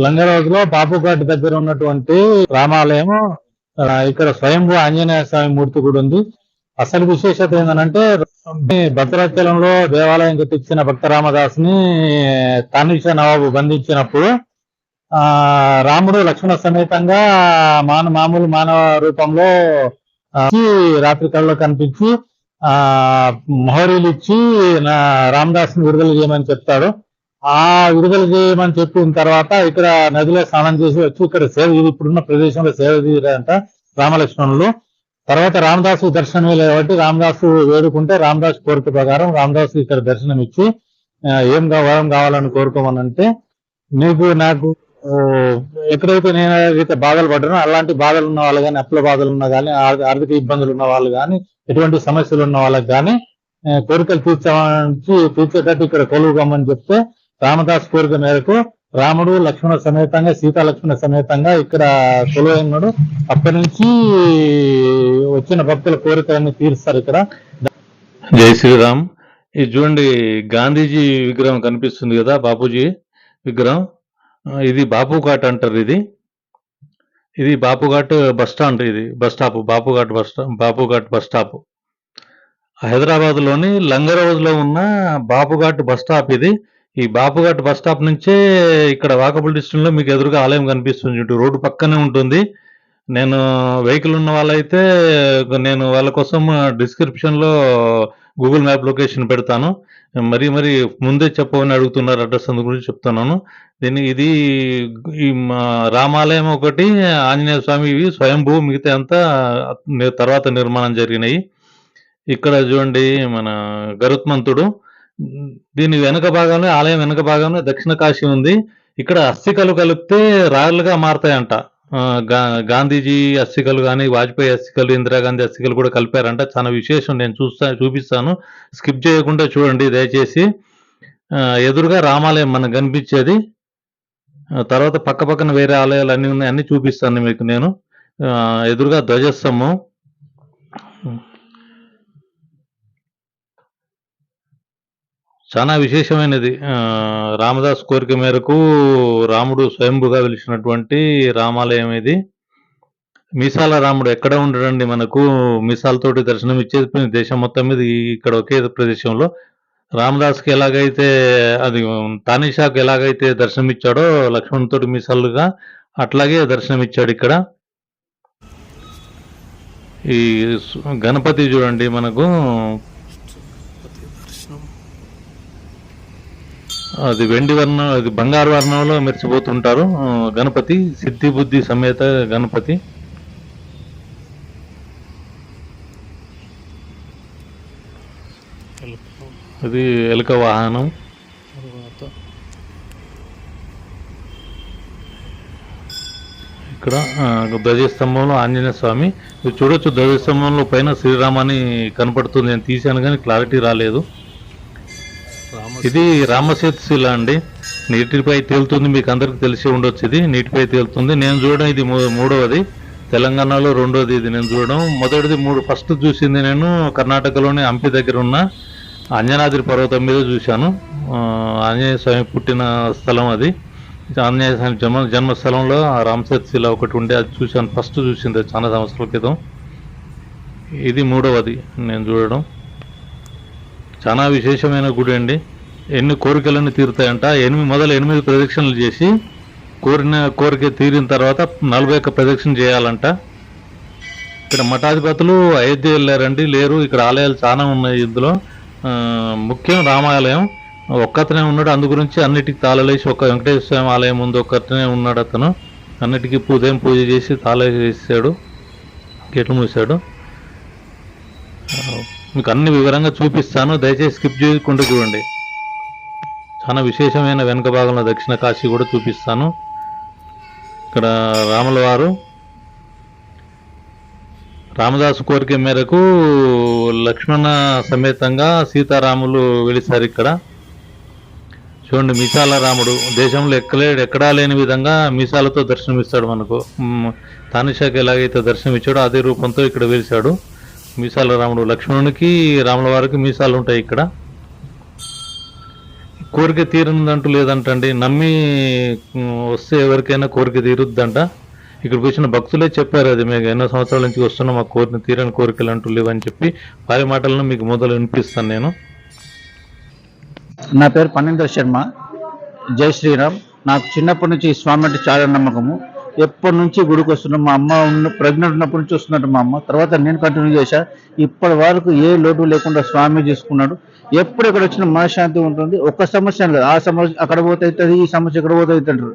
లంగరోజులో బాపుఘాట్ దగ్గర ఉన్నటువంటి రామాలయం. ఇక్కడ స్వయంభూ ఆంజనేయ స్వామి మూర్తి కూడా ఉంది. అసలు విశేషత ఏంటంటే భద్రాచలంలో దేవాలయం కట్టించిన భక్త రామదాసుని తానిషా నవాబు బంధించినప్పుడు రాముడు లక్ష్మణ సమేతంగా మామూలు మానవ రూపంలో రాత్రి కళ్ళలో కనిపించి మొహరీలు ఇచ్చి రామదాసుని విడుదల చేయమని చెప్తాడు. ఆ విడుదల చేయమని చెప్పిన తర్వాత ఇక్కడ నదిలో స్నానం చేసి వచ్చి ఇక్కడ సేవ ఇప్పుడున్న ప్రదేశంలో సేవ తీరారంట రామలక్ష్మణులు. తర్వాత రామదాసు దర్శనం కాబట్టి రామదాసు వేడుకుంటే రామదాసు కోరిక ప్రకారం రామదాసు ఇక్కడ దర్శనం ఇచ్చి ఏం వరం కావాలని కోరుకోమనంటే నాకు ఎక్కడైతే నేను ఏదైతే బాధలు పడ్డానో అలాంటి బాధలు ఉన్న వాళ్ళు కానీ అప్పుల బాధలు ఉన్నా కానీ ఆర్థిక ఇబ్బందులు ఉన్న వాళ్ళు కానీ ఎటువంటి సమస్యలు ఉన్న వాళ్ళకి కానీ కోరికలు తీర్చేటట్టు ఇక్కడ కొలువుకోమని చెప్తే రామదాస్ కోరిక మేరకు రాముడు లక్ష్మణ సమేతంగా సీతా లక్ష్మణ సమేతంగా ఇక్కడ కొలువైనాడు. అక్కడి నుంచి వచ్చిన భక్తుల కోరికలన్నీ తీరుస్తారు ఇక్కడ. జై శ్రీరామ్. ఇది చూడండి, గాంధీజీ విగ్రహం కనిపిస్తుంది కదా, బాపూజీ విగ్రహం. ఇది బాపుఘాట్ అంటారు. ఇది బాపుఘాట్ బస్ స్టాండ్. ఇది bus stop, Bapughat bus stop Hyderabad లోని లంగరోజులో ఉన్న బాపుఘాట్ బస్ స్టాప్ ఇది. ఈ బాపుఘాట్ బస్ స్టాప్ నుంచే ఇక్కడ వాకబుల్ డిస్టెన్స్ లో మీకు ఎదురుగా ఆలయం కనిపిస్తుంది. రోడ్డు పక్కనే ఉంటుంది. నేను వెహికల్ ఉన్న వాళ్ళైతే నేను వాళ్ళ కోసం డిస్క్రిప్షన్ లో గూగుల్ మ్యాప్ లొకేషన్ పెడతాను. మరి ముందే చెప్పమని అడుగుతున్నారు అడ్రస్, అందు గురించి చెప్తున్నాను. ఇది ఈ రామాలయం ఒకటి, ఆంజనేయ స్వామి ఇవి స్వయంభూ, మిగతా అంతా తర్వాత నిర్మాణం జరిగినాయి. ఇక్కడ చూడండి మన గరుత్మంతుడు. దీని వెనక భాగంలో, ఆలయం వెనక భాగంలో దక్షిణ కాశీ ఉంది. ఇక్కడ అస్థికలు కలిపితే రాళ్ళుగా మారతాయంట. గాంధీజీ అస్థికలు కానీ, వాజ్పేయి అస్థికలు, ఇందిరాగాంధీ అస్థికలు కూడా కలిపారంట. చాలా విశేషం. నేను చూపిస్తాను, స్కిప్ చేయకుండా చూడండి దయచేసి. ఎదురుగా రామాలయం మనకు కనిపించేది. తర్వాత పక్క పక్కన వేరే ఆలయాలు అన్ని ఉన్నాయి, అన్ని చూపిస్తాను మీకు నేను. ఎదురుగా ధ్వజస్తంభం. చాలా విశేషమైనది. రామదాస్ కోరిక మేరకు రాముడు స్వయంభుగా వెలిసినటువంటి రామాలయం ఇది. మీసాల రాముడు ఎక్కడ ఉండడండి, మనకు మీసాలతోటి దర్శనం ఇచ్చేది దేశం మొత్తం మీద ఇక్కడ ఒకే ప్రదేశంలో. రామదాస్కి ఎలాగైతే అది తానిషాకు ఎలాగైతే దర్శనం ఇచ్చాడో లక్ష్మణుతోటి మీసాలుగా, అట్లాగే దర్శనం ఇచ్చాడు ఇక్కడ. ఈ గణపతి చూడండి మనకు, అది వెండి వర్ణం, అది బంగారు వర్ణంలో మెరిసిపోతుంటారు. గణపతి సిద్ధి బుద్ధి సమేత గణపతి. అది ఎలుక వాహనం. ఇక్కడ ధ్వజస్తంభంలో ఆంజనేయ స్వామి. ఇది చూడొచ్చు, ధ్వజస్తంభంలో పైన శ్రీరామాని కనపడుతుంది. నేను తీశాను కానీ క్లారిటీ రాలేదు. ఇది రామసేతు శిల అండి, నీటిపై తేలుతుంది. మీకు అందరికి తెలిసి ఉండొచ్చు, ఇది నీటిపై తేలుతుంది. నేను చూడడం ఇది మూడవది, తెలంగాణలో రెండోది ఇది నేను చూడడం. మొదటిది ఫస్ట్ చూసింది నేను కర్ణాటకలోని హంపి దగ్గర ఉన్న అంజనాద్రి పర్వతం మీద చూశాను. ఆంజనేయ స్వామి పుట్టిన స్థలం అది. ఆంజనేయ స్వామి జన్మస్థలంలో రామసేతు శిల ఒకటి ఉండే, అది చూశాను. ఫస్ట్ చూసింది చాలా సంవత్సరాల క్రితం. ఇది మూడవది నేను చూడడం. చాలా విశేషమైన గుడి అండి. ఎన్ని కోరికలన్నీ తీరుతాయంట. 8 ప్రదక్షిణలు చేసి కోరిక తీరిన తర్వాత 41 ప్రదక్షిణ చేయాలంట. ఇక్కడ మఠాధిపతులు అయోధ్య వెళ్ళారండి, లేరు. ఇక్కడ ఆలయాలు చాలా ఉన్నాయి. ఇందులో ముఖ్యం రామాలయం ఒక్కతనే ఉన్నాడు. అందు గురించి అన్నిటికీ తాళలేసి, ఒక వెంకటేశ్వర స్వామి ఆలయం ముందు ఒక్కతనే ఉన్నాడు. అతను అన్నిటికీ ఉదయం పూజ చేసి తాళాలు వేసాడు, గేట్లు మూసాడు. మీకు అన్ని వివరంగా చూపిస్తాను, దయచేసి స్కిప్ చేయకుండా చూడండి. చాలా విశేషమైన వెనుక భాగంలో దక్షిణ కాశీ కూడా చూపిస్తాను. ఇక్కడ రాముల వారు రామదాసు కోరిక మేరకు లక్ష్మణ సమేతంగా సీతారాములు వెలిసారు ఇక్కడ. చూడండి, మీసాల రాముడు దేశంలో ఎక్కడా లేని విధంగా మీసాలతో దర్శనమిస్తాడు మనకు. తానిషాకి ఎలాగైతే దర్శనం ఇచ్చాడో అదే రూపంతో ఇక్కడ వెలిసాడు మీసాల రాముడు. లక్ష్మణునికి రాముల వారికి మీసాలు ఉంటాయి ఇక్కడ. కోరిక తీరనిదంటూ లేదంటండి. నమ్మి వస్తే ఎవరికైనా కోరిక తీరుద్దంట. ఇక్కడికి వచ్చిన భక్తులే చెప్పారు అది. మేము ఎన్నో సంవత్సరాల నుంచి వస్తున్నాం, మాకు తీరని కోరికలు అంటూ లేవని చెప్పి వారి మాటలను మీకు మొదలు వినిపిస్తాను నేను. నా పేరు పన్నీందర్ శర్మ. జై శ్రీరామ్. నాకు చిన్నప్పటి నుంచి ఈ స్వామి అంటే చాలా నమ్మకము. ఎప్పటి నుంచి గుడికి వస్తున్నాం. మా అమ్మ ప్రెగ్నెంట్ ఉన్నప్పటి నుంచి వస్తున్నట్టు మా అమ్మ. తర్వాత నేను కంటిన్యూ చేశా. ఇప్పటి వరకు ఏ లోటు లేకుండా స్వామి చేసుకున్నాడు. ఎప్పుడు ఇక్కడ వచ్చిన మనశ్శాంతి ఉంటుంది. ఒక్క సమస్య లేదు, ఆ సమస్య అక్కడ పోతే అవుతుంది, ఈ సమస్య ఇక్కడ పోతే అవుతుంటారు.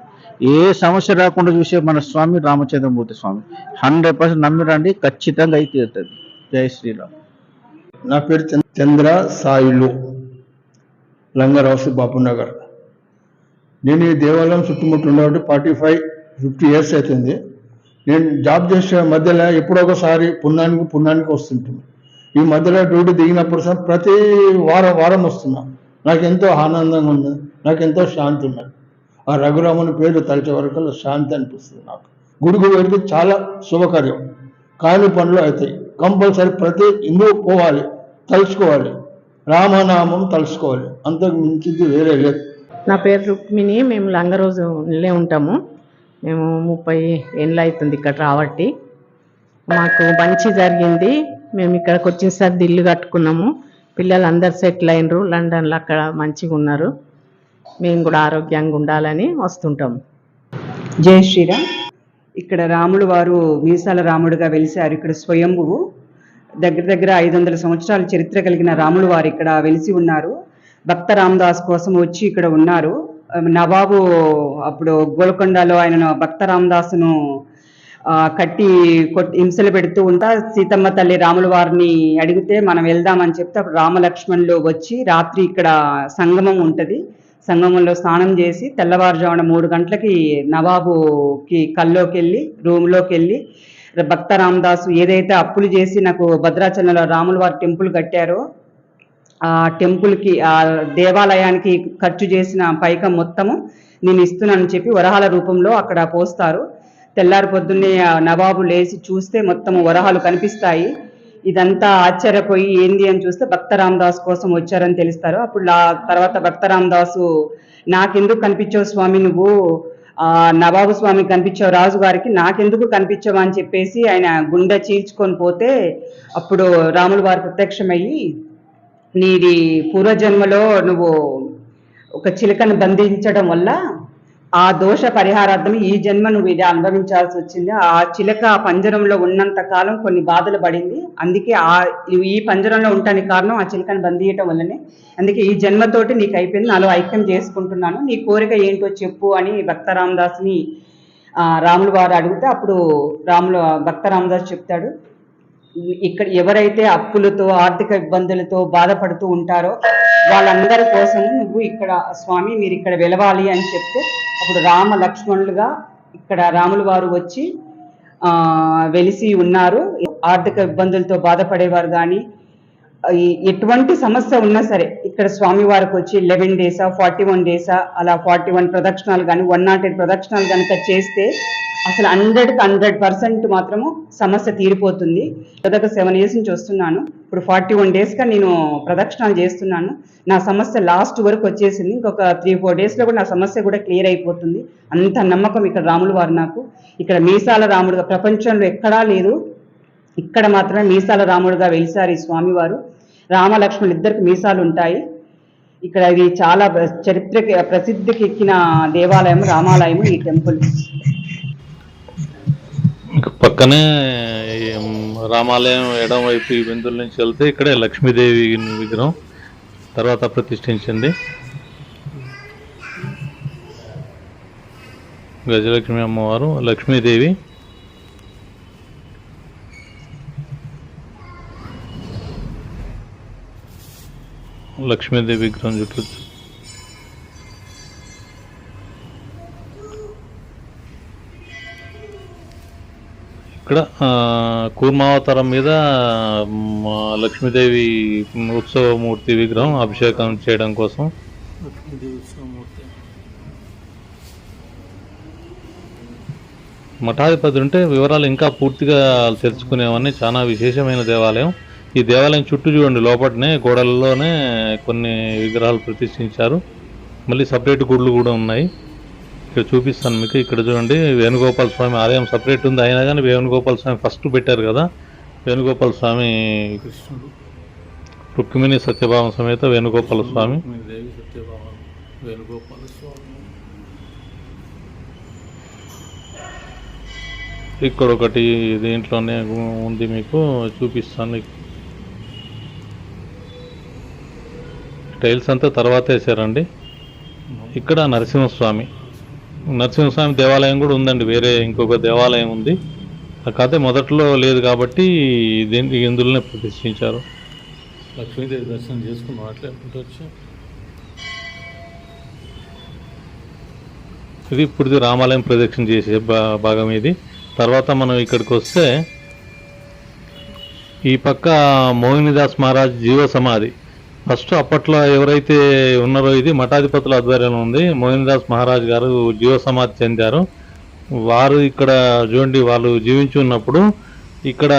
ఏ సమస్య రాకుండా చూసే మన స్వామి రామచంద్రమూర్తి స్వామి. 100% నమ్మి రండి, ఖచ్చితంగా అయితే తీరుతుంది. జై శ్రీరామ్. నా పేరు చంద్ర సాయిలు, లంగరావుసి, బాపునగర్. నేను ఈ దేవాలయం చుట్టుముట్టు ఉండబట్టి 45-50 ఇయర్స్ అవుతుంది. నేను జాబ్ చేసే మధ్యలో ఎప్పుడో ఒకసారి పుణ్యానికి వస్తుంటాను. ఈ మధ్యలో డ్యూటీ దిగినప్పుడు సార్ ప్రతి వారం వస్తున్నా. నాకెంతో ఆనందంగా ఉంది, నాకెంతో శాంతి ఉన్నది. ఆ రఘురాముని పేరు తలిచే వరకు శాంతి అనిపిస్తుంది నాకు. గుడికి వెళ్ళి చాలా శుభకార్యం, కాని పనులు అవుతాయి. కంపల్సరీ ప్రతి హిందూ పోవాలి, తలుచుకోవాలి, రామనామం తలుచుకోవాలి. అంతకు మించింది వేరే లేదు. నా పేరు రుక్మిణి. మేము లంగరోజులే ఉంటాము. మేము 30 ఏళ్ళు అవుతుంది ఇక్కడ రాబట్టి. మాకు మంచి జరిగింది. మేము ఇక్కడికి వచ్చిన సార్ ఇల్లు కట్టుకున్నాము. పిల్లలు అందరు సెటిల్ అయినరు లండన్లో, అక్కడ మంచిగా ఉన్నారు. మేము కూడా ఆరోగ్యంగా ఉండాలని వస్తుంటాము. జై శ్రీరామ్. ఇక్కడ రాముడు వారు మీసాల రాముడుగా వెలిశారు. ఇక్కడ స్వయంభువు దగ్గర 500 సంవత్సరాల చరిత్ర కలిగిన రాముడు వారు ఇక్కడ వెలిసి ఉన్నారు. భక్త రామదాస్ కోసం వచ్చి ఇక్కడ ఉన్నారు. నవాబు అప్పుడు గోల్కొండలో ఆయన భక్త రామదాసును కట్టి హింసలు పెడుతూ ఉంటా. సీతమ్మ తల్లి రాముల వారిని అడిగితే మనం వెళ్దామని చెప్తే అప్పుడు రామలక్ష్మణులు వచ్చి రాత్రి ఇక్కడ సంగమం ఉంటుంది. సంగమంలో స్నానం చేసి తెల్లవారుజామున 3 గంటలకి నవాబుకి కల్లోకి వెళ్ళి రూమ్లోకి వెళ్ళి భక్త రామదాసు ఏదైతే అప్పులు చేసి నాకు భద్రాచలంలో రాముల వారి టెంపుల్ కట్టారో ఆ టెంపుల్కి, ఆ దేవాలయానికి ఖర్చు చేసిన పైకం మొత్తము నేను ఇస్తున్నానని చెప్పి వరహాల రూపంలో అక్కడ పోస్తారు. తెల్లారి పొద్దున్నే నవాబు లేచి చూస్తే మొత్తము వరహాలు కనిపిస్తాయి. ఇదంతా ఆశ్చర్యపోయి ఏంది అని చూస్తే భక్త రామదాస్ కోసం వచ్చారని తెలుస్తారు. అప్పుడు తర్వాత భక్త రామదాసు, నాకెందుకు కనిపించావు స్వామి, నువ్వు నవాబు స్వామికి కనిపించావు, రాజు గారికి నాకెందుకు కనిపించావు అని చెప్పేసి ఆయన గుండె చీల్చుకొని పోతే అప్పుడు రాముల వారు ప్రత్యక్షమయ్యి, నీది పూర్వజన్మలో నువ్వు ఒక చిలుకను బంధించడం వల్ల ఆ దోష పరిహారార్థం ఈ జన్మ నువ్వు ఇది అనుభవించాల్సి వచ్చింది. ఆ చిలక పంజరంలో ఉన్నంత కాలం కొన్ని బాధలు పడింది. అందుకే ఈ పంజరంలో ఉండటానికి కారణం ఆ చిలకను బంధించడం వల్లనే. అందుకే ఈ జన్మతోటి నీకు అయిపోయింది, నాలో ఐక్యం చేసుకుంటున్నాను, నీ కోరిక ఏంటో చెప్పు అని భక్త రామదాస్ని రాములు వారు అడిగితే అప్పుడు భక్త రామదాస్ చెప్తాడు, ఇక్కడ ఎవరైతే అప్పులతో ఆర్థిక ఇబ్బందులతో బాధపడుతూ ఉంటారో వాళ్ళందరి కోసం నువ్వు ఇక్కడ స్వామి మీరు ఇక్కడ వెలవాలి అని చెప్తే అప్పుడు రామ లక్ష్మణులుగా ఇక్కడ రాముల వారు వచ్చి వెలిసి ఉన్నారు. ఆర్థిక ఇబ్బందులతో బాధపడేవారు కానీ ఎటువంటి సమస్య ఉన్నా సరే ఇక్కడ స్వామి వారికి వచ్చి 11 డేసా 41 డేసా అలా 41 ప్రదక్షిణాలు కానీ 108 ప్రదక్షిణాలు కనుక చేస్తే అసలు 100% మాత్రము సమస్య తీరిపోతుంది. దాదాపు 7 years నుంచి వస్తున్నాను. ఇప్పుడు 41 daysగా నేను ప్రదక్షిణాలు చేస్తున్నాను. నా సమస్య లాస్ట్ వరకు వచ్చేసింది. ఇంకొక 3-4 daysలో కూడా నా సమస్య కూడా క్లియర్ అయిపోతుంది. అంత నమ్మకం ఇక్కడ రాములు వారు నాకు. ఇక్కడ మీసాల రాముడుగా ప్రపంచంలో ఎక్కడా లేదు, ఇక్కడ మాత్రమే మీసాల రాముడుగా వెలిసారు ఈ స్వామివారు. రామలక్ష్మణులు ఇద్దరికి మీసాలు ఉంటాయి. ఇక్కడ ఇది చాలా చరిత్రకి ప్రసిద్ధికి ఎక్కిన దేవాలయం, రామాలయం ఈ టెంపుల్. పక్కనే రామాలయం ఎడం వైపు ఈ బిందుల నుంచి వెళ్తే ఇక్కడే లక్ష్మీదేవి విగ్రహం తర్వాత ప్రతిష్ఠించింది. గజలక్ష్మి అమ్మవారు, లక్ష్మీదేవి. లక్ష్మీదేవి విగ్రహం చుట్టూ ఇక్కడ కూర్మావతారం మీద లక్ష్మీదేవి ఉత్సవమూర్తి విగ్రహం అభిషేకం చేయడం కోసం. మఠాధిపతి ఉంటే వివరాలు ఇంకా పూర్తిగా తెలుసుకునేవన్నీ. చాలా విశేషమైన దేవాలయం. ఈ దేవాలయం చుట్టూ చూడండి, లోపలనే గోడలలోనే కొన్ని విగ్రహాలు ప్రతిష్ఠించారు. మళ్ళీ సపరేట్ గుడులు కూడా ఉన్నాయి. ఇక్కడ చూపిస్తాను మీకు. ఇక్కడ చూడండి వేణుగోపాల స్వామి ఆలయం సపరేట్ ఉంది, అయినా కానీ వేణుగోపాల స్వామి ఫస్ట్ పెట్టారు కదా. వేణుగోపాల స్వామి కృష్ణుడు, రుక్మిణి సత్యభామ సమేత వేణుగోపాల స్వామి. వేణుగోపాల స్వామి ఇక్కడ ఒకటి దీంట్లోనే ఉంది, మీకు చూపిస్తాను. టైల్స్ అంతా తర్వాత వేసారండి. ఇక్కడ నరసింహస్వామి దేవాలయం కూడా ఉందండి, వేరే ఇంకొక దేవాలయం ఉంది. కాకపోతే మొదట్లో లేదు కాబట్టి దీన్ని ఇందులోనే ప్రతిష్ఠించారు. లక్ష్మీదేవి దర్శనం చేసుకుని మాట్లాడుకుంటూ ఇది ఇప్పుడు రామాలయం ప్రదక్షిణ చేసే భాగం ఇది. తర్వాత మనం ఇక్కడికి వస్తే ఈ పక్క మోహినిదాస్ మహారాజ్ జీవ సమాధి. ఫస్ట్ అప్పట్లో ఎవరైతే ఉన్నారో ఇది మఠాధిపతుల ఆధ్వర్యంలో ఉంది. మోహినిదాస్ మహారాజ్ గారు జీవ సమాధి చెందారు. వారు ఇక్కడ చూడండి, వాళ్ళు జీవించి ఉన్నప్పుడు ఇక్కడ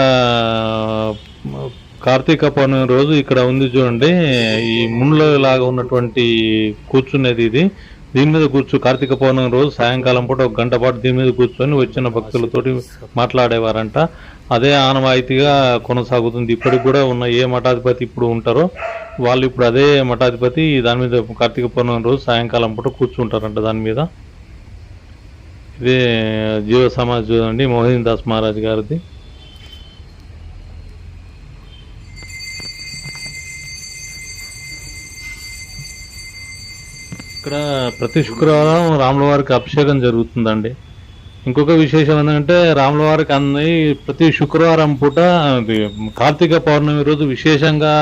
కార్తీక పౌర్ణమి రోజు ఇక్కడ ఉంది చూడండి, ఈ ముళ్ళ లాగా ఉన్నటువంటి కూర్చునేది ఇది. దీని మీద కార్తీక పౌర్ణమి రోజు సాయంకాలం పూట 1 గంట పాటు దీని మీద కూర్చొని వచ్చిన భక్తులతోటి మాట్లాడేవారంట. అదే ఆనవాయితీగా కొనసాగుతుంది. ఇప్పటికి కూడా ఉన్న ఏ మఠాధిపతి ఇప్పుడు ఉంటారో వాళ్ళు ఇప్పుడు అదే మఠాధిపతి దాని మీద కార్తీక పౌర్ణమి రోజు సాయంకాలం పూట కూర్చుంటారంట దాని మీద. ఇదే జీవ సమాధి చూడండి, మోహిన్ దాస్ మహారాజ్ గారిది. ఇక్కడ ప్రతి శుక్రవారం రాముల వారికి అభిషేకం జరుగుతుందండి. ఇంకొక విశేషం ఏంటంటే రాముల వారికి ప్రతి శుక్రవారం పూట కార్తీక పౌర్ణమి రోజు విశేషంగా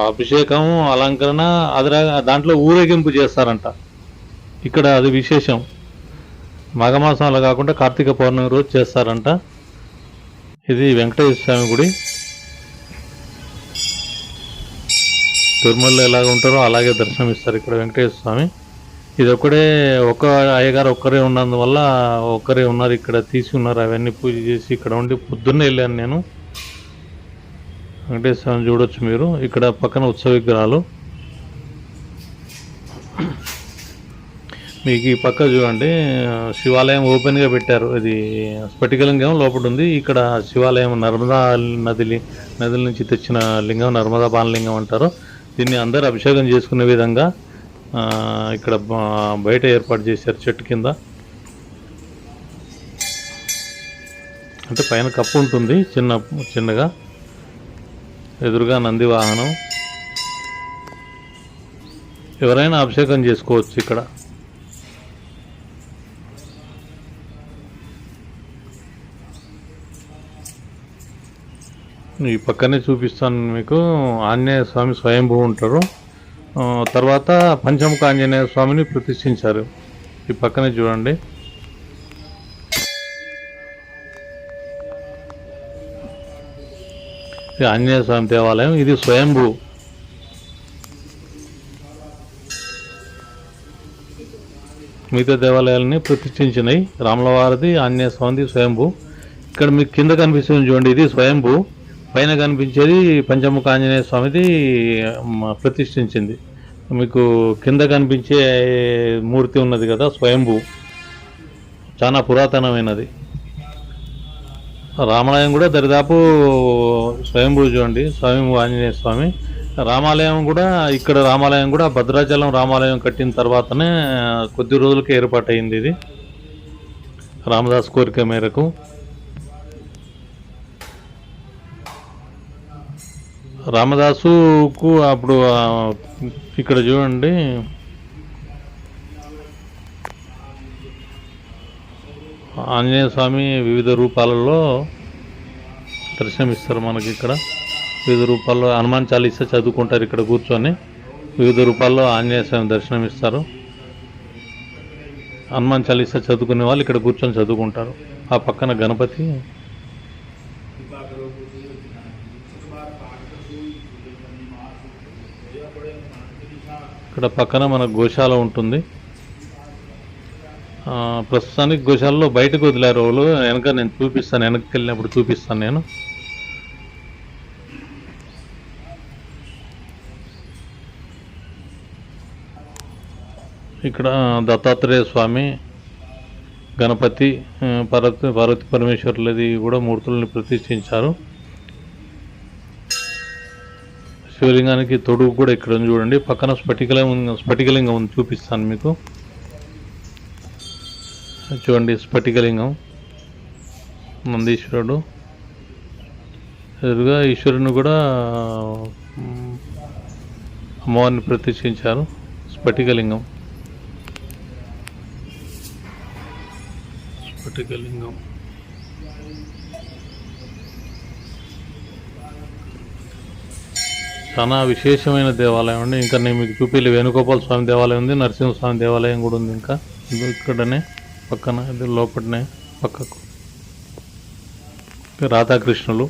అభిషేకం, అలంకరణ, దాంట్లో ఊరేగింపు చేస్తారంట. ఇక్కడ అది విశేషం. మాఘమాసంలో కాకుండా కార్తీక పౌర్ణమి రోజు చేస్తారంట. ఇది వెంకటేశ్వర స్వామి గుడి. తిరుమలలో ఎలాగ ఉంటారో అలాగే దర్శనం ఇస్తారు ఇక్కడ వెంకటేశ్వర స్వామి. ఇది ఒక్క అయ్యగారు ఒక్కరే ఉన్నందువల్ల ఒక్కరే ఉన్నారు ఇక్కడ, తీసి ఉన్నారు. అవన్నీ పూజ చేసి ఇక్కడ ఉండి పొద్దున్నే వెళ్ళాను నేను. వెంకటేశ్వర స్వామి చూడొచ్చు మీరు. ఇక్కడ పక్కన ఉత్సవ విగ్రహాలు. మీకు ఈ పక్క చూడండి శివాలయం ఓపెన్గా పెట్టారు. ఇది స్ఫటికలింగం లోపల ఉంది. ఇక్కడ శివాలయం నర్మదా నదుల నుంచి తెచ్చిన లింగం, నర్మదా బాణలింగం అంటారు. దీన్ని అందరూ అభిషేకం చేసుకునే విధంగా ఇక్కడ బయట ఏర్పాటు చేశారు చెట్టు కింద. అంటే పైన కప్పు ఉంటుంది చిన్నగా. ఎదురుగా నంది వాహనం. ఎవరైనా అభిషేకం చేసుకోవచ్చు ఇక్కడ. ఈ పక్కనే చూపిస్తాను మీకు. ఆంజనేయ స్వామి స్వయంభూ ఉంటారు. తర్వాత పంచముఖ ఆంజనేయ స్వామిని ప్రతిష్ఠించారు. ఈ పక్కనే చూడండి. ఇది ఆంజనేయ స్వామి దేవాలయం. ఇది స్వయంభూ. మిగతా దేవాలయాలని ప్రతిష్ఠించినాయి. రాముల వారిది, ఆంజనేయ స్వామిది స్వయంభూ. ఇక్కడ మీకు కింద కనిపిస్తుంది చూడండి, ఇది స్వయంభూ. పైన కనిపించేది పంచముఖ ఆంజనేయ స్వామిది ప్రతిష్ఠించింది. మీకు కింద కనిపించే మూర్తి ఉన్నది కదా స్వయంభూ, చాలా పురాతనమైనది. రామాలయం కూడా దరిదాపు స్వయంభూ చూడండి, స్వయంభూ ఆంజనేయ స్వామి. రామాలయం కూడా భద్రాచలం రామాలయం కట్టిన తర్వాతనే కొద్ది రోజులకి ఏర్పాటైంది. ఇది రామదాస్ కోరిక మేరకు. రామదాసుకు అప్పుడు ఇక్కడ చూడండి ఆంజనేయ స్వామి వివిధ రూపాలలో దర్శనమిస్తారు మనకి. ఇక్కడ వివిధ రూపాల్లో హనుమాన్ చాలీసా చదువుకుంటారు ఇక్కడ కూర్చొని. వివిధ రూపాల్లో ఆంజనేయ స్వామి దర్శనమిస్తారు. హనుమాన్ చాలీసా చదువుకునే వాళ్ళు ఇక్కడ కూర్చొని చదువుకుంటారు. ఆ పక్కన గణపతి. ఇక్కడ పక్కన మన గోశాల ఉంటుంది. ప్రస్తుతానికి గోశాలలో బయటకు వదిలేరు వాళ్ళు. వెనక నేను చూపిస్తాను, వెనక్కి వెళ్ళినప్పుడు చూపిస్తాను నేను. ఇక్కడ దత్తాత్రేయ స్వామి, గణపతి, పార్వతి పరమేశ్వరులది కూడా మూర్తులను ప్రతిష్ఠించారు. శివలింగానికి తొడుగు కూడా ఇక్కడ ఉంది చూడండి. పక్కన స్ఫటికలింగం ఉంది, చూపిస్తాను మీకు. చూడండి, స్ఫటికలింగం, నందీశ్వరుడు ఎదురుగా ఈశ్వరుని కూడా అమ్మవారిని ప్రతిష్ఠించారు. స్ఫటికలింగం చాలా విశేషమైన దేవాలయం అండి. ఇంకా నేను మీకు చూపించే వేణుగోపాల స్వామి దేవాలయం ఉంది, నరసింహస్వామి దేవాలయం కూడా ఉంది. ఇంకా ఇక్కడనే పక్కన, ఇది లోపలనే పక్కకు రాధాకృష్ణులు.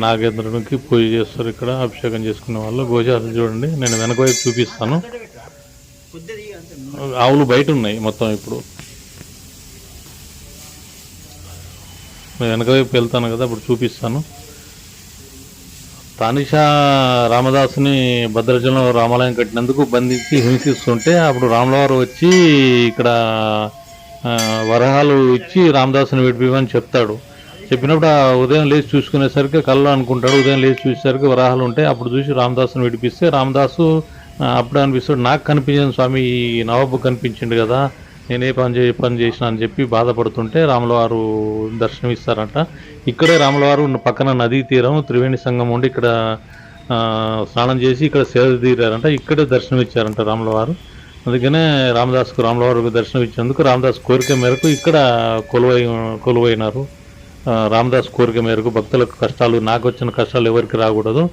నాగేంద్రునికి పూజ చేస్తారు. ఇక్కడ అభిషేకం చేసుకునే వాళ్ళు. గోచారం చూడండి, నేను వెనక వైపు చూపిస్తాను. ఆవులు బయట ఉన్నాయి మొత్తం. ఇప్పుడు నేను వెనక వైపు వెళ్తాను కదా, అప్పుడు చూపిస్తాను. తానిషా రామదాసుని భద్రాచలంలో రామాలయం కట్టినందుకు బంధించి హింసిస్తుంటే అప్పుడు రాములవారు వచ్చి ఇక్కడ వరహాలు ఇచ్చి రామదాసుని విడిపివని చెప్తాడు. చెప్పినప్పుడు ఉదయం లేచి చూసుకునేసరికి కళ్ళు అనుకుంటాడు. ఉదయం లేచి చూసేసరికి వరాహాలు ఉంటాయి. అప్పుడు చూసి రామదాసుని విడిపిస్తే రామదాసు అప్పుడు అనిపిస్తాడు, నాకు కనిపించిన స్వామి ఈ నవాబు కనిపించిండు కదా, నేనే పని చేసిన అని చెప్పి బాధపడుతుంటే రాములవారు దర్శనమిస్తారంట. ఇక్కడే రాములవారు పక్కన నదీ తీరం త్రివేణి సంగమం ఉండి ఇక్కడ స్నానం చేసి ఇక్కడ సేద తీరారంట. ఇక్కడే దర్శనం ఇచ్చారంట రాములవారు. అందుకనే రామలవారికి దర్శనం ఇచ్చేందుకు రామదాస్ కోరిక మేరకు ఇక్కడ కొలువైనారు. రామదాస్ కోరిక మేరకు భక్తులకు కష్టాలు, నాకు వచ్చిన కష్టాలు ఎవరికి రాకూడదు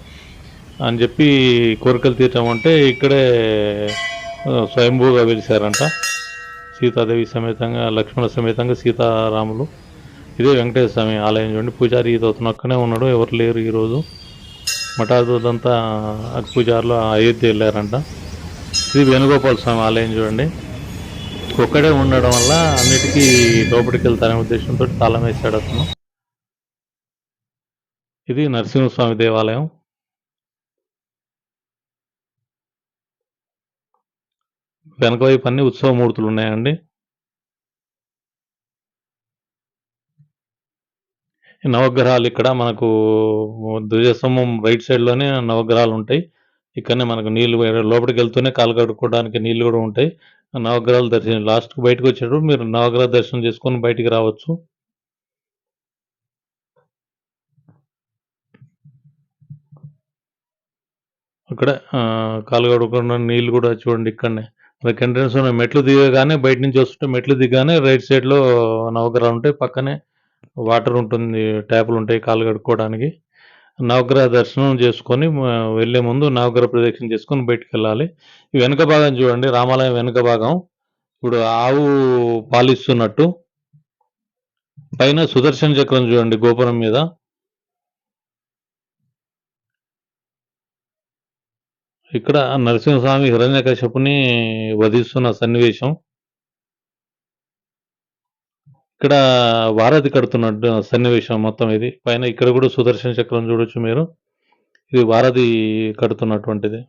అని చెప్పి కోరికలు తీర్చడం అంటే ఇక్కడే స్వయంభూగా వెలిశారంట. సీతాదేవి సమేతంగా, లక్ష్మణ సమేతంగా సీతారాములు. ఇదే వెంకటేశ్వర స్వామి ఆలయం చూడండి. పూజారి ఈతను ఒక్కనే ఉన్నాడు, ఎవరు లేరు ఈరోజు. మఠాదులంతా పూజారులు అయోధ్య వెళ్ళారంట. ఇది వేణుగోపాల స్వామి ఆలయం చూడండి. ఒక్కడే ఉండడం వల్ల అన్నిటికీ లోపలికి వెళ్తారనే ఉద్దేశంతో తాళం వేశాడు అతను. ఇది నరసింహస్వామి దేవాలయం. వెనక వైపు అన్ని ఉత్సవ మూర్తులు ఉన్నాయండి. నవగ్రహాలు ఇక్కడ మనకు ధ్వజస్తంభం రైట్ సైడ్ లోనే నవగ్రహాలు ఉంటాయి. ఇక్కడనే మనకు నీళ్లు లోపలికి వెళ్తూనే కాలు కడుక్కోవడానికి నీళ్లు కూడా ఉంటాయి. నవగ్రహాలు దర్శనం లాస్ట్కి బయటకు వచ్చేటప్పుడు మీరు నవగ్రహ దర్శనం చేసుకొని బయటికి రావచ్చు. అక్కడ కాలు కడుక్కున్న నీళ్లు కూడా చూడండి. ఇక్కడనే మనకి ఎంట్రన్స్ ఉన్న మెట్లు దిగగానే, బయట నుంచి వస్తుంటే మెట్లు దిగగానే రైట్ సైడ్ లో నవగ్రహాలు ఉంటాయి. పక్కనే వాటర్ ఉంటుంది, ట్యాపులు ఉంటాయి కాలు కడుక్కోవడానికి. నవగ్రహ దర్శనం చేసుకొని వెళ్లే ముందు నవగ్రహ ప్రదక్షిణ చేసుకొని బయటకు వెళ్ళాలి. ఈ వెనుక భాగం చూడండి, రామాలయం వెనుక భాగం. ఇప్పుడు ఆవు పాలిస్తున్నట్టు పైన సుదర్శన చక్రం చూడండి గోపురం మీద. ఇక్కడ నరసింహస్వామి హిరణ్యకశ్యపుని వధిస్తున్న సన్నివేశం. ఇక్కడ వారధి కడుతున్నట్టు సన్నివేశం మొత్తం ఇది. పైన ఇక్కడ కూడా సుదర్శన చక్రం చూడొచ్చు మీరు. ఇది వారధి కడుతున్నటువంటిది.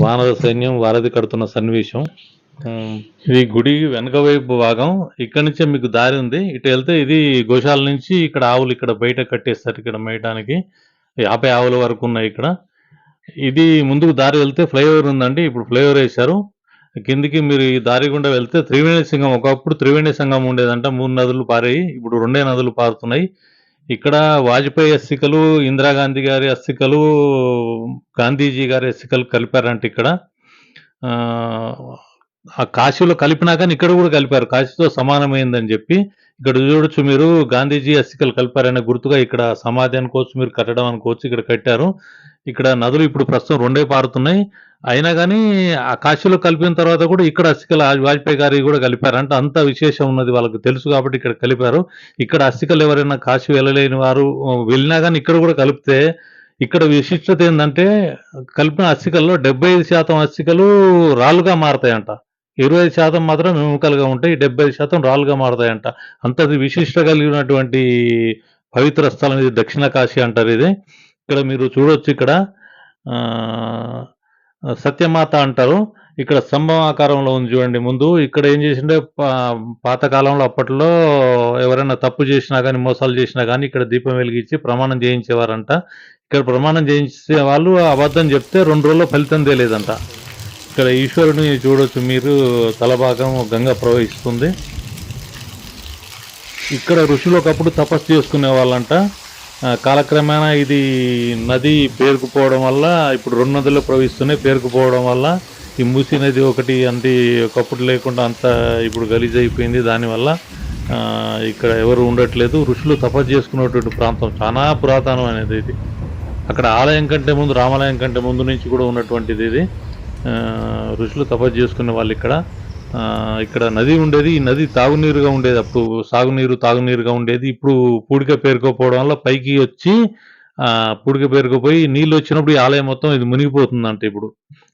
వానర సైన్యం వారధి కడుతున్న సన్నివేశం. ఇది గుడి వెనక వైపు భాగం. ఇక్కడ నుంచే మీకు దారి ఉంది. ఇటు వెళ్తే ఇది గోశాల నుంచి ఇక్కడ ఆవులు ఇక్కడ బయట కట్టేస్తారు. ఇక్కడ మేయటానికి 50 ఆవుల వరకు ఉన్నాయి ఇక్కడ. ఇది ముందుకు దారి వెళ్తే ఫ్లైఓవర్ ఉందండి. ఇప్పుడు ఫ్లైఓవర్ వేశారు. కిందికి మీరు ఈ దారి గుండా వెళ్తే త్రివేణి సంగమం, ఒకప్పుడు త్రివేణి సంగమం ఉండేదంట. 3 నదులు పారాయి, ఇప్పుడు 2 నదులు పారుతున్నాయి. ఇక్కడ వాజ్పేయి అస్థికలు, ఇందిరాగాంధీ గారి అస్థికలు, గాంధీజీ గారి అస్థికలు కలిపారంట ఇక్కడ. ఆ కాశీలో కలిపినా కానీ ఇక్కడ కూడా కలిపారు, కాశీతో సమానమైందని చెప్పి. ఇక్కడ చూడొచ్చు మీరు, గాంధీజీ అస్థికలు కలిపారనే గుర్తుగా ఇక్కడ సమాధి అనుకోవచ్చు, మీరు కట్టడం అనుకోవచ్చు, ఇక్కడ కట్టారు. ఇక్కడ నదులు ఇప్పుడు ప్రస్తుతం 2 పారుతున్నాయి. అయినా కానీ ఆ కాశీలో కలిపిన తర్వాత కూడా ఇక్కడ అస్థికలు వాజ్పేయి గారి కూడా కలిపారంట. అంత విశేషం ఉన్నది వాళ్ళకి తెలుసు కాబట్టి ఇక్కడ కలిపారు. ఇక్కడ అస్థికలు ఎవరైనా కాశీ వెళ్ళలేని వారు వెళ్ళినా కానీ ఇక్కడ కూడా కలిపితే, ఇక్కడ విశిష్టత ఏంటంటే కలిపిన అస్థికల్లో 75% అస్థికలు రాళ్ళుగా మారతాయంట. 25% మాత్రం ఎముకలుగా ఉంటాయి, 70% రాళ్ళుగా మారతాయంట. అంతటి విశిష్ట కలిగినటువంటి పవిత్ర స్థలం ఇది, దక్షిణ కాశీ అంటారు ఇది. ఇక్కడ మీరు చూడొచ్చు, ఇక్కడ సత్యమాత అంటారు. ఇక్కడ స్తంభం ఆకారంలో ఉంది చూడండి. ముందు ఇక్కడ ఏం చేసిండే, పాతకాలంలో అప్పట్లో ఎవరైనా తప్పు చేసినా కానీ, మోసాలు చేసినా కానీ ఇక్కడ దీపం వెలిగించి ప్రమాణం చేయించేవారంట. ఇక్కడ ప్రమాణం చేయించే వాళ్ళు అబద్ధం చెప్తే 2 రోజుల్లో ఫలితం తెలియదంట. ఇక్కడ ఈశ్వరుని చూడొచ్చు మీరు, తలభాగం గంగ ప్రవహిస్తుంది. ఇక్కడ ఋషులు ఒకప్పుడు తపస్సు చేసుకునే వాళ్ళంట. కాలక్రమేణా ఇది నది పేరుకుపోవడం వల్ల, ఇప్పుడు 2 నదులు ప్రవహిస్తున్నాయి, పేరుకుపోవడం వల్ల ఈ మూసీ నది ఒకటి ఒకప్పుడు లేకుండా అంత ఇప్పుడు గలీజ్ అయిపోయింది. దానివల్ల ఇక్కడ ఎవరు ఉండట్లేదు. ఋషులు తపస్సు చేసుకున్నటువంటి ప్రాంతం, చాలా పురాతనమైనది ఇది. అక్కడ ఆలయం కంటే ముందు, రామాలయం కంటే ముందు నుంచి కూడా ఉన్నటువంటిది ఇది. ఋషులు తపస్సు చేసుకునే వాళ్ళు ఇక్కడ. ఇక్కడ నది ఉండేది, ఈ నది తాగునీరుగా ఉండేది, అప్పుడు తాగునీరుగా ఉండేది. ఇప్పుడు పూడిక పేరుకోపోవడం వల్ల పైకి వచ్చి పూడిక పేరుకుపోయి నీళ్ళు వచ్చినప్పుడు ఈ ఆలయం మొత్తం ఇది మునిగిపోతుందంట. ఇప్పుడు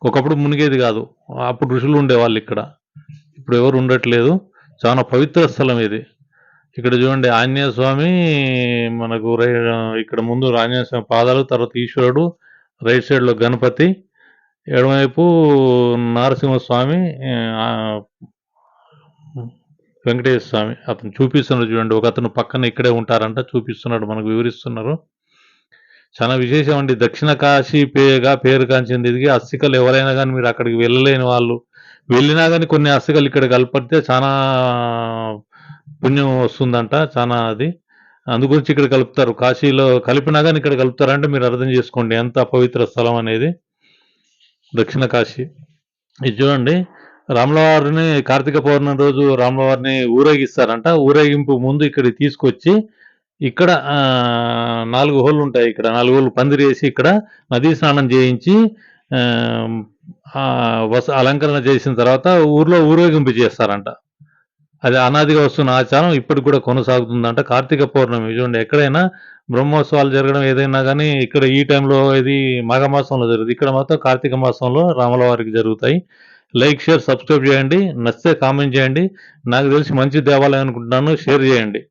ఒకప్పుడు మునిగేది కాదు, అప్పుడు ఋషులు ఉండేవాళ్ళు ఇక్కడ. ఇప్పుడు ఎవరు ఉండట్లేదు. చాలా పవిత్ర స్థలం ఇది. ఇక్కడ చూడండి, ఆంజనేయ స్వామి మనకు ఇక్కడ ముందు ఆంజనేయ స్వామి పాదాలు, తర్వాత ఈశ్వరుడు, రైట్ సైడ్ లో గణపతి, ఎడమవైపు నరసింహస్వామి, వెంకటేశ్వర స్వామి అతను చూపిస్తున్నాడు చూడండి. ఒక అతను పక్కన ఇక్కడే ఉంటారంట, చూపిస్తున్నాడు, మనకు వివరిస్తున్నారు. చాలా విశేషం అండి. దక్షిణ కాశీ పేరు కాంచింది ఇది. అస్థికలు ఎవరైనా కానీ, మీరు అక్కడికి వెళ్ళలేని వాళ్ళు వెళ్ళినా కానీ కొన్ని అస్థికలు ఇక్కడ కలపడితే చాలా పుణ్యం వస్తుందంట, చాలా అది. అందుగురించి ఇక్కడ కలుపుతారు. కాశీలో కలిపినా కానీ ఇక్కడ కలుపుతారంటే మీరు అర్థం చేసుకోండి ఎంత పవిత్ర స్థలం అనేది దక్షిణ కాశీ. ఇది చూడండి, రాములవారిని కార్తీక పౌర్ణమి రోజు రాములవారిని ఊరేగిస్తారంట. ఊరేగింపు ముందు ఇక్కడికి తీసుకొచ్చి ఇక్కడ 4 హోళ్ళు ఉంటాయి. ఇక్కడ 4 హోళ్ళు పందిరేసి ఇక్కడ నదీ స్నానం చేయించి అలంకరణ చేసిన తర్వాత ఊర్లో ఊరేగింపు చేస్తారంట. అది అనాదిగా వస్తున్న ఆచారం ఇప్పటికి కూడా కొనసాగుతుందంట. కార్తీక పౌర్ణమి చూడండి, ఎక్కడైనా బ్రహ్మోత్సవాలు జరగడం ఏదైనా కానీ ఇక్కడ ఈ టైంలో, ఇది మాఘమాసంలో జరుగుతుంది, ఇక్కడ మాత్రం కార్తీక మాసంలో రాముల వారికి జరుగుతాయి. లైక్, షేర్, సబ్స్క్రైబ్ చేయండి. నచ్చితే కామెంట్ చేయండి. నాకు తెలిసి మంచి దేవాలయం అనుకుంటున్నాను, షేర్ చేయండి.